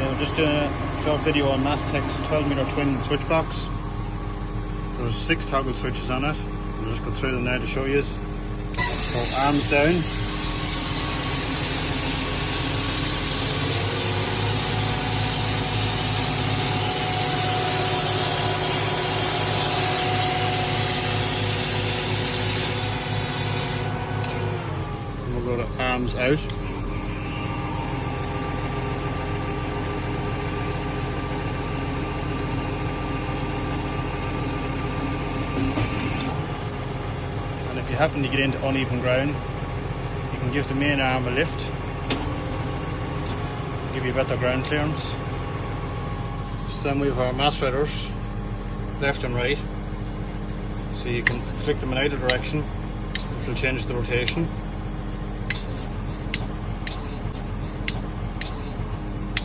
we're just doing a short video on Mastek's 12-meter twin switch box. There's 6 toggle switches on it. We'll just go through them now to show you. So arms down. And we'll go to arms out. And if you happen to get into uneven ground, you can give the main arm a lift, give you better ground clearance. So then we have our mass threaders, left and right, so you can flick them in either direction, which will change the rotation.